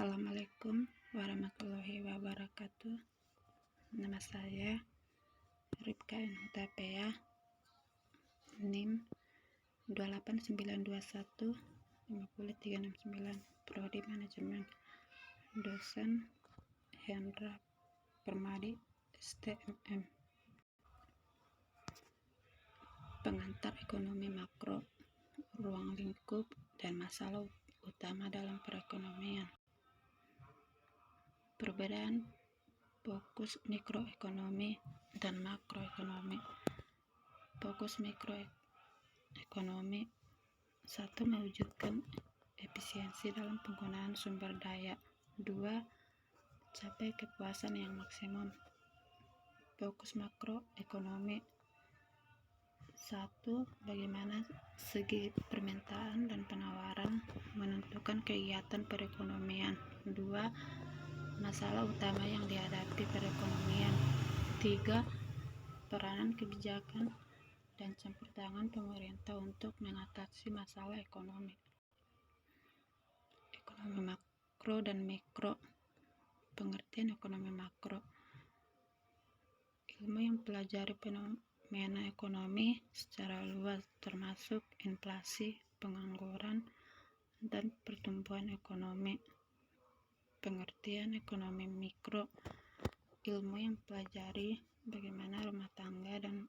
Assalamualaikum warahmatullahi wabarakatuh. Nama saya Ripka Hutapea, NIM 28921 50369, Prodi Manajemen, dosen Hendra Permadi, STMM. Pengantar ekonomi makro, ruang lingkup, dan masalah utama dalam perekonomian. Perbedaan fokus mikroekonomi dan makroekonomi. Fokus mikroekonomi: 1. Mewujudkan efisiensi dalam penggunaan sumber daya. 2. Capai kepuasan yang maksimum. Fokus makroekonomi: 1. Bagaimana segi permintaan dan penawaran menentukan kegiatan perekonomian. 2. Masalah utama yang dihadapi perekonomian. 3. Peranan kebijakan dan campur tangan pemerintah untuk mengatasi masalah ekonomi. Ekonomi makro dan mikro. Pengertian ekonomi makro: ilmu yang mempelajari fenomena ekonomi secara luas, termasuk inflasi, pengangguran, dan pertumbuhan ekonomi. Pengertian ekonomi mikro: ilmu yang mempelajari bagaimana rumah tangga dan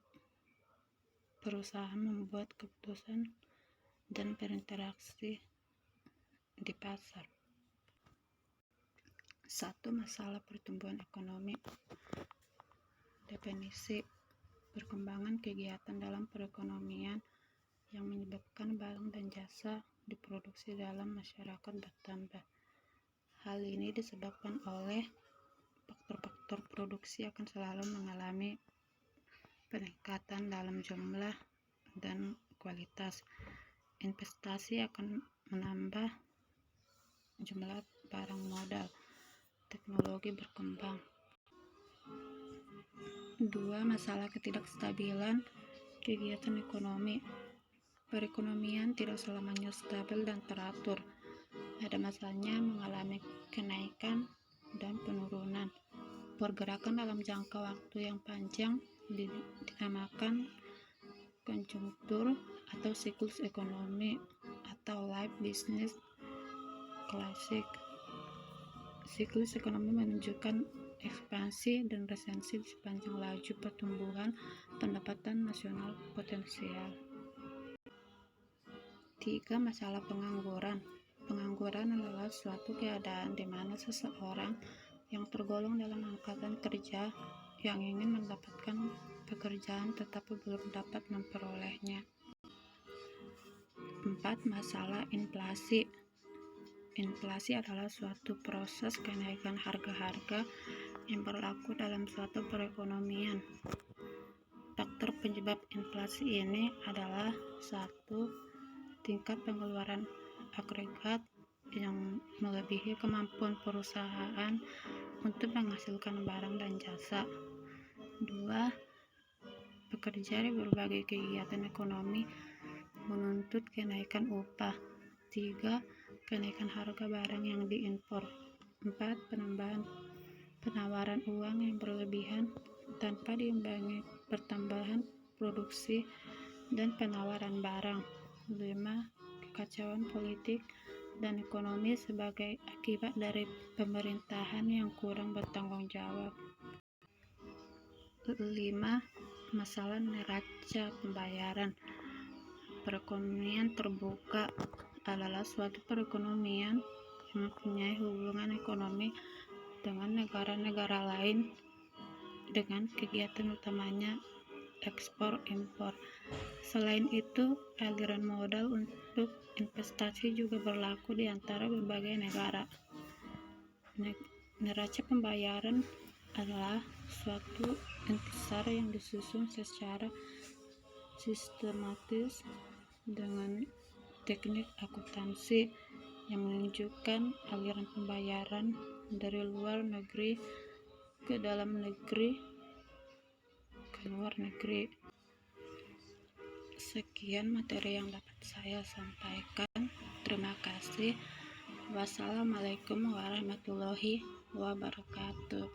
perusahaan membuat keputusan dan berinteraksi di pasar. 1. Masalah pertumbuhan ekonomi. Definisi: perkembangan kegiatan dalam perekonomian yang menyebabkan barang dan jasa diproduksi dalam masyarakat bertambah. Hal ini disebabkan oleh faktor-faktor produksi akan selalu mengalami peningkatan dalam jumlah dan kualitas. Investasi akan menambah jumlah barang modal. Teknologi berkembang. 2. Masalah ketidakstabilan kegiatan ekonomi. Perekonomian tidak selamanya stabil dan teratur. Ada masanya mengalami kenaikan dan penurunan. Pergerakan dalam jangka waktu yang panjang dinamakan konjungtur atau siklus ekonomi atau life business klasik. Siklus ekonomi menunjukkan ekspansi dan resesi sepanjang laju pertumbuhan pendapatan nasional potensial. 3. Masalah pengangguran. Pengangguran adalah suatu keadaan di mana seseorang yang tergolong dalam angkatan kerja yang ingin mendapatkan pekerjaan tetapi belum dapat memperolehnya. 4. Masalah inflasi. Inflasi adalah suatu proses kenaikan harga-harga yang berlaku dalam suatu perekonomian. Faktor penyebab inflasi ini adalah: 1. Tingkat pengeluaran agregat yang melebihi kemampuan perusahaan untuk menghasilkan barang dan jasa. 2. Pekerja di berbagai kegiatan ekonomi menuntut kenaikan upah. 3. Kenaikan harga barang yang diimpor. 4. Penawaran uang yang berlebihan tanpa diimbangi pertambahan produksi dan penawaran barang. 5. Kekacauan politik dan ekonomi sebagai akibat dari pemerintahan yang kurang bertanggung jawab. 5. Masalah neraca pembayaran. Perekonomian terbuka adalah suatu perekonomian yang mempunyai hubungan ekonomi dengan negara-negara lain dengan kegiatan utamanya ekspor-impor. Selain itu, aliran modal untuk investasi juga berlaku di antara berbagai negara. Neraca pembayaran adalah suatu intisar yang disusun secara sistematis dengan teknik akuntansi yang menunjukkan aliran pembayaran dari luar negeri ke dalam negeri ke luar negeri. Sekian materi yang dapat saya sampaikan. Terima kasih. Wassalamualaikum warahmatullahi wabarakatuh.